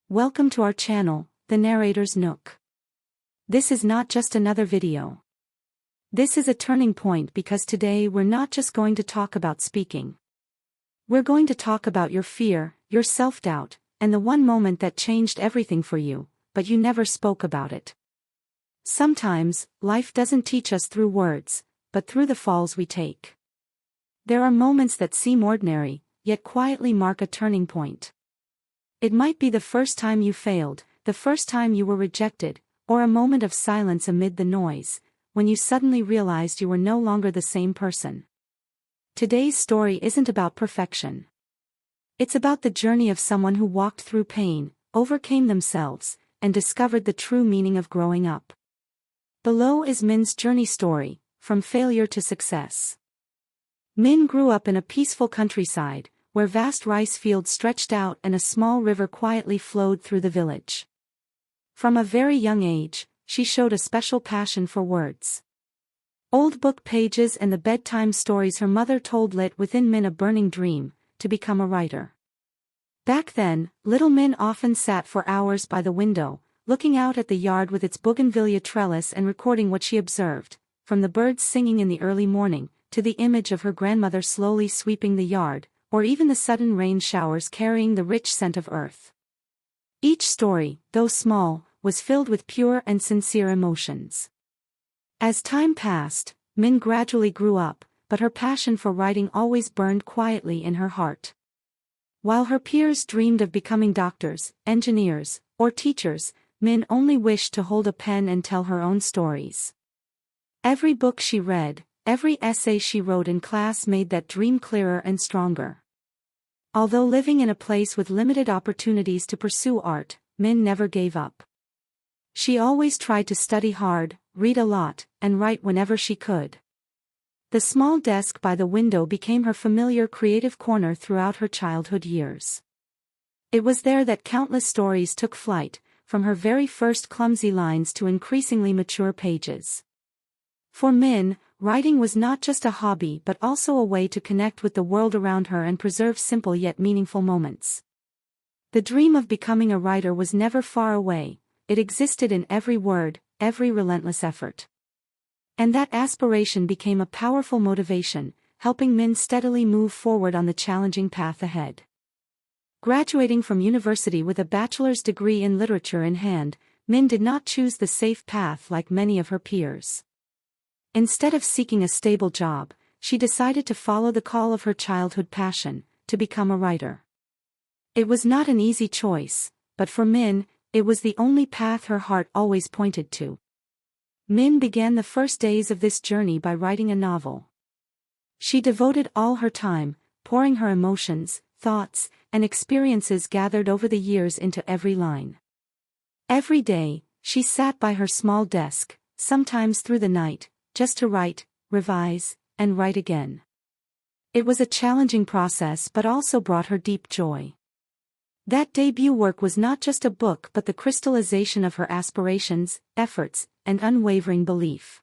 Welcome to our channel, The Narrator's Nook. This is not just another video. This is a turning point because today we're not just going to talk about speaking. We're going to talk about your fear, your self-doubt, and the one moment that changed everything for you, but you never spoke about it. Sometimes, life doesn't teach us through words, but through the falls we take. There are moments that seem ordinary, yet quietly mark a turning point. It might be the first time you failed, the first time you were rejected, or a moment of silence amid the noise, when you suddenly realized you were no longer the same person. Today's story isn't about perfection. It's about the journey of someone who walked through pain, overcame themselves, and discovered the true meaning of growing up. Below is Min's journey story, from failure to success. Min grew up in a peaceful countryside, where vast rice fields stretched out and a small river quietly flowed through the village. From a very young age, she showed a special passion for words. Old book pages and the bedtime stories her mother told lit within Min a burning dream, to become a writer. Back then, little Min often sat for hours by the window, looking out at the yard with its bougainvillea trellis and recording what she observed, from the birds singing in the early morning, to the image of her grandmother slowly sweeping the yard, or even the sudden rain showers carrying the rich scent of earth. Each story, though small, was filled with pure and sincere emotions. As time passed, Min gradually grew up, but her passion for writing always burned quietly in her heart. While her peers dreamed of becoming doctors, engineers, or teachers, Min only wished to hold a pen and tell her own stories. Every book she read, every essay she wrote in class made that dream clearer and stronger. Although living in a place with limited opportunities to pursue art, Min never gave up. She always tried to study hard, read a lot, and write whenever she could. The small desk by the window became her familiar creative corner throughout her childhood years. It was there that countless stories took flight, from her very first clumsy lines to increasingly mature pages. For Min, writing was not just a hobby but also a way to connect with the world around her and preserve simple yet meaningful moments. The dream of becoming a writer was never far away, it existed in every word, every relentless effort. And that aspiration became a powerful motivation, helping Min steadily move forward on the challenging path ahead. Graduating from university with a bachelor's degree in literature in hand, Min did not choose the safe path like many of her peers. Instead of seeking a stable job, she decided to follow the call of her childhood passion, to become a writer. It was not an easy choice, but for Min, it was the only path her heart always pointed to. Min began the first days of this journey by writing a novel. She devoted all her time, pouring her emotions, thoughts, and experiences gathered over the years into every line. Every day, she sat by her small desk, sometimes through the night, just to write, revise, and write again. It was a challenging process but also brought her deep joy. That debut work was not just a book but the crystallization of her aspirations, efforts, and unwavering belief.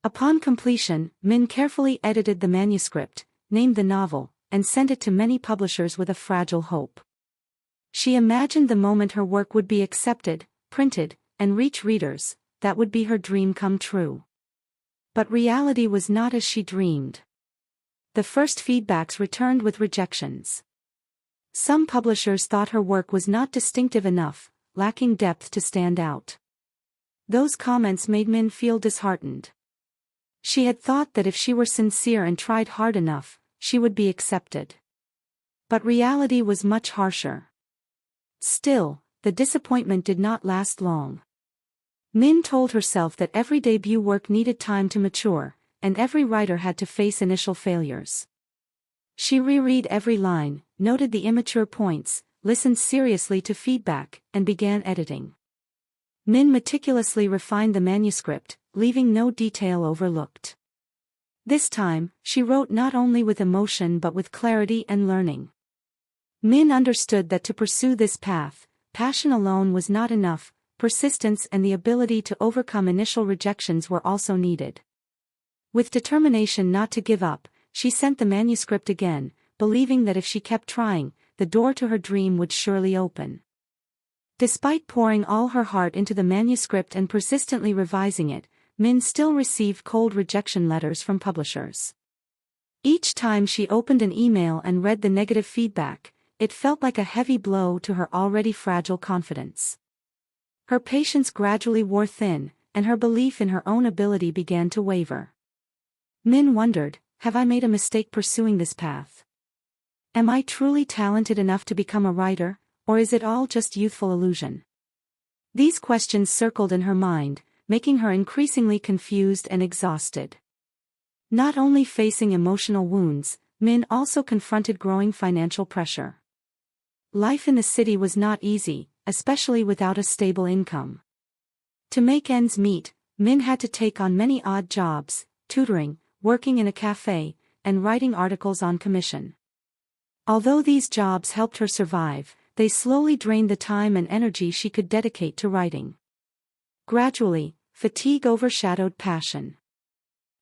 Upon completion, Min carefully edited the manuscript, named the novel, and sent it to many publishers with a fragile hope. She imagined the moment her work would be accepted, printed, and reach readers, that would be her dream come true. But reality was not as she dreamed. The first feedbacks returned with rejections. Some publishers thought her work was not distinctive enough, lacking depth to stand out. Those comments made Min feel disheartened. She had thought that if she were sincere and tried hard enough, she would be accepted. But reality was much harsher. Still, the disappointment did not last long. Min told herself that every debut work needed time to mature, and every writer had to face initial failures. She reread every line, noted the immature points, listened seriously to feedback, and began editing. Min meticulously refined the manuscript, leaving no detail overlooked. This time, she wrote not only with emotion but with clarity and learning. Min understood that to pursue this path, passion alone was not enough. Persistence and the ability to overcome initial rejections were also needed. With determination not to give up, she sent the manuscript again, believing that if she kept trying, the door to her dream would surely open. Despite pouring all her heart into the manuscript and persistently revising it, Min still received cold rejection letters from publishers. Each time she opened an email and read the negative feedback, it felt like a heavy blow to her already fragile confidence. Her patience gradually wore thin, and her belief in her own ability began to waver. Min wondered, have I made a mistake pursuing this path? Am I truly talented enough to become a writer, or is it all just youthful illusion? These questions circled in her mind, making her increasingly confused and exhausted. Not only facing emotional wounds, Min also confronted growing financial pressure. Life in the city was not easy, especially without a stable income. To make ends meet, Min had to take on many odd jobs, tutoring, working in a cafe, and writing articles on commission. Although these jobs helped her survive, they slowly drained the time and energy she could dedicate to writing. Gradually, fatigue overshadowed passion.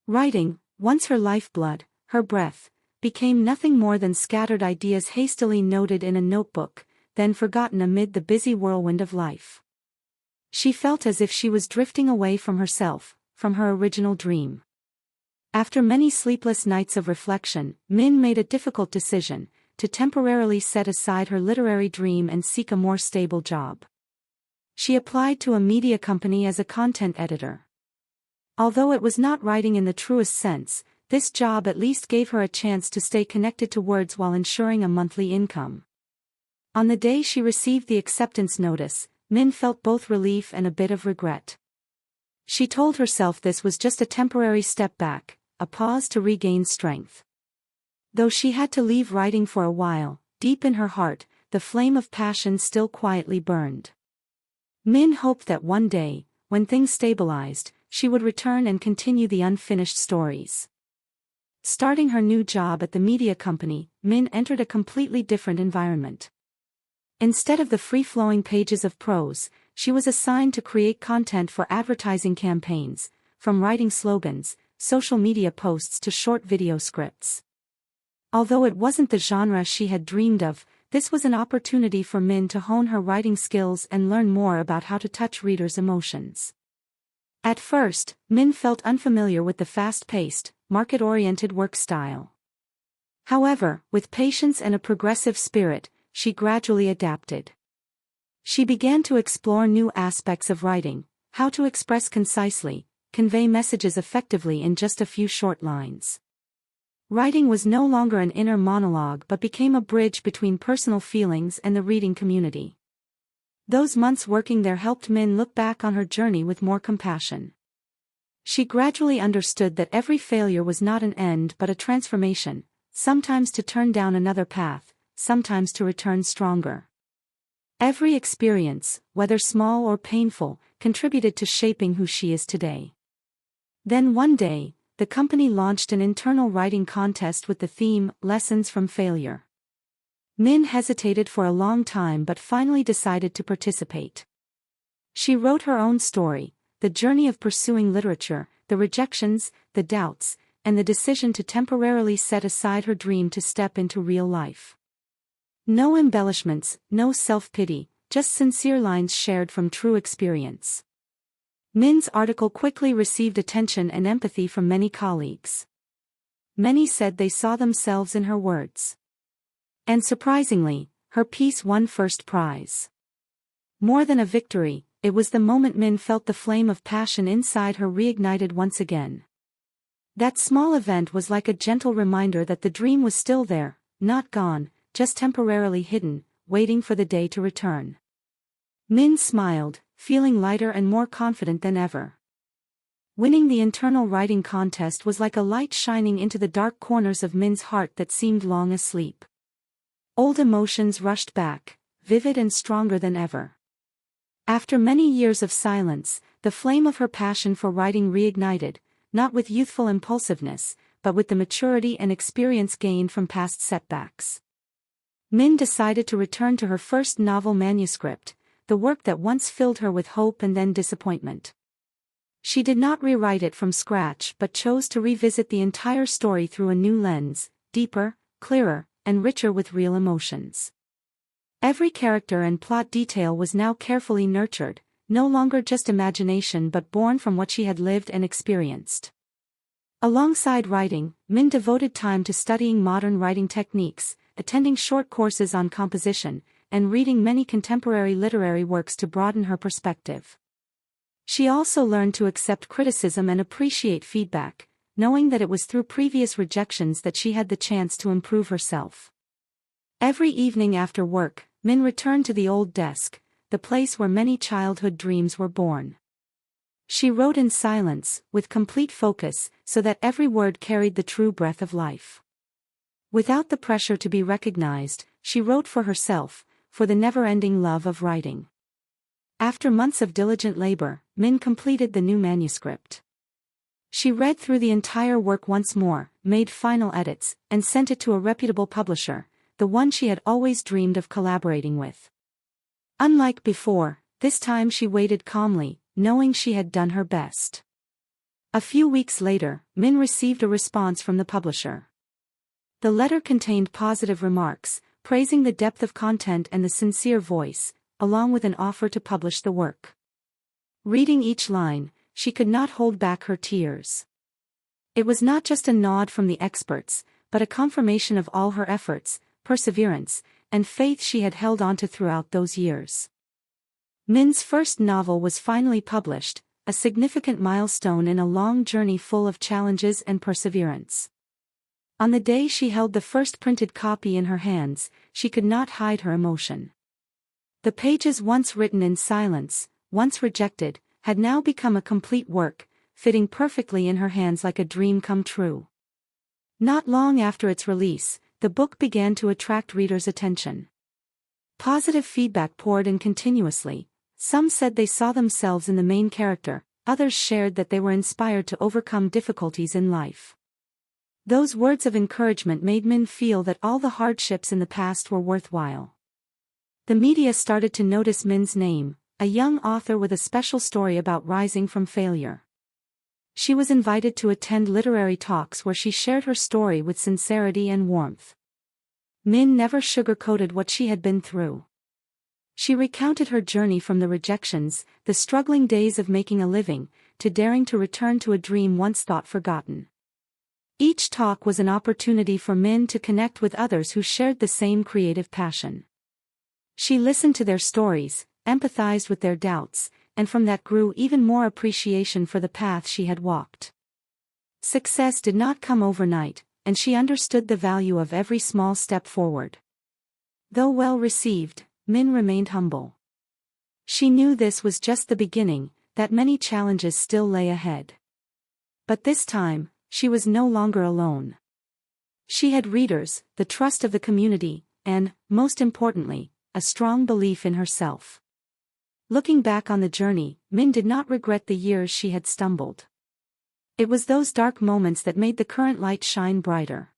Writing, once her lifeblood, her breath, became nothing more than scattered ideas hastily noted in a notebook, then forgotten amid the busy whirlwind of life. She felt as if she was drifting away from herself, from her original dream. After many sleepless nights of reflection, Min made a difficult decision, to temporarily set aside her literary dream and seek a more stable job. She applied to a media company as a content editor. Although it was not writing in the truest sense, this job at least gave her a chance to stay connected to words while ensuring a monthly income. On the day she received the acceptance notice, Min felt both relief and a bit of regret. She told herself this was just a temporary step back, a pause to regain strength. Though she had to leave writing for a while, deep in her heart, the flame of passion still quietly burned. Min hoped that one day, when things stabilized, she would return and continue the unfinished stories. Starting her new job at the media company, Min entered a completely different environment. Instead of the free-flowing pages of prose, she was assigned to create content for advertising campaigns, from writing slogans, social media posts to short video scripts. Although it wasn't the genre she had dreamed of, this was an opportunity for Min to hone her writing skills and learn more about how to touch readers' emotions. At first, Min felt unfamiliar with the fast-paced, market-oriented work style. However, with patience and a progressive spirit, she gradually adapted. She began to explore new aspects of writing, how to express concisely, convey messages effectively in just a few short lines. Writing was no longer an inner monologue but became a bridge between personal feelings and the reading community. Those months working there helped Min look back on her journey with more compassion. She gradually understood that every failure was not an end but a transformation, sometimes to turn down another path, sometimes to return stronger. Every experience, whether small or painful, contributed to shaping who she is today. Then one day, the company launched an internal writing contest with the theme, Lessons from Failure. Min hesitated for a long time but finally decided to participate. She wrote her own story, the journey of pursuing literature, the rejections, the doubts, and the decision to temporarily set aside her dream to step into real life. No embellishments, no self-pity, just sincere lines shared from true experience. Min's article quickly received attention and empathy from many colleagues. Many said they saw themselves in her words. And surprisingly, her piece won first prize. More than a victory, it was the moment Min felt the flame of passion inside her reignited once again. That small event was like a gentle reminder that the dream was still there, not gone, just temporarily hidden, waiting for the day to return. Min smiled, feeling lighter and more confident than ever. Winning the internal writing contest was like a light shining into the dark corners of Min's heart that seemed long asleep. Old emotions rushed back, vivid and stronger than ever. After many years of silence, the flame of her passion for writing reignited, not with youthful impulsiveness, but with the maturity and experience gained from past setbacks. Min decided to return to her first novel manuscript, the work that once filled her with hope and then disappointment. She did not rewrite it from scratch but chose to revisit the entire story through a new lens, deeper, clearer, and richer with real emotions. Every character and plot detail was now carefully nurtured, no longer just imagination but born from what she had lived and experienced. Alongside writing, Min devoted time to studying modern writing techniques, attending short courses on composition, and reading many contemporary literary works to broaden her perspective. She also learned to accept criticism and appreciate feedback, knowing that it was through previous rejections that she had the chance to improve herself. Every evening after work, Min returned to the old desk, the place where many childhood dreams were born. She wrote in silence, with complete focus, so that every word carried the true breath of life. Without the pressure to be recognized, she wrote for herself, for the never-ending love of writing. After months of diligent labor, Min completed the new manuscript. She read through the entire work once more, made final edits, and sent it to a reputable publisher, the one she had always dreamed of collaborating with. Unlike before, this time she waited calmly, knowing she had done her best. A few weeks later, Min received a response from the publisher. The letter contained positive remarks, praising the depth of content and the sincere voice, along with an offer to publish the work. Reading each line, she could not hold back her tears. It was not just a nod from the experts, but a confirmation of all her efforts, perseverance, and faith she had held onto throughout those years. Min's first novel was finally published, a significant milestone in a long journey full of challenges and perseverance. On the day she held the first printed copy in her hands, she could not hide her emotion. The pages once written in silence, once rejected, had now become a complete work, fitting perfectly in her hands like a dream come true. Not long after its release, the book began to attract readers' attention. Positive feedback poured in continuously. Some said they saw themselves in the main character, others shared that they were inspired to overcome difficulties in life. Those words of encouragement made Min feel that all the hardships in the past were worthwhile. The media started to notice Min's name, a young author with a special story about rising from failure. She was invited to attend literary talks where she shared her story with sincerity and warmth. Min never sugarcoated what she had been through. She recounted her journey from the rejections, the struggling days of making a living, to daring to return to a dream once thought forgotten. Each talk was an opportunity for Min to connect with others who shared the same creative passion. She listened to their stories, empathized with their doubts, and from that grew even more appreciation for the path she had walked. Success did not come overnight, and she understood the value of every small step forward. Though well received, Min remained humble. She knew this was just the beginning, that many challenges still lay ahead. But this time, she was no longer alone. She had readers, the trust of the community, and, most importantly, a strong belief in herself. Looking back on the journey, Min did not regret the years she had stumbled. It was those dark moments that made the current light shine brighter.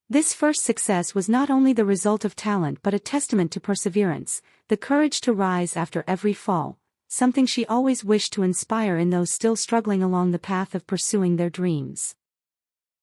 This first success was not only the result of talent but a testament to perseverance, the courage to rise after every fall, something she always wished to inspire in those still struggling along the path of pursuing their dreams.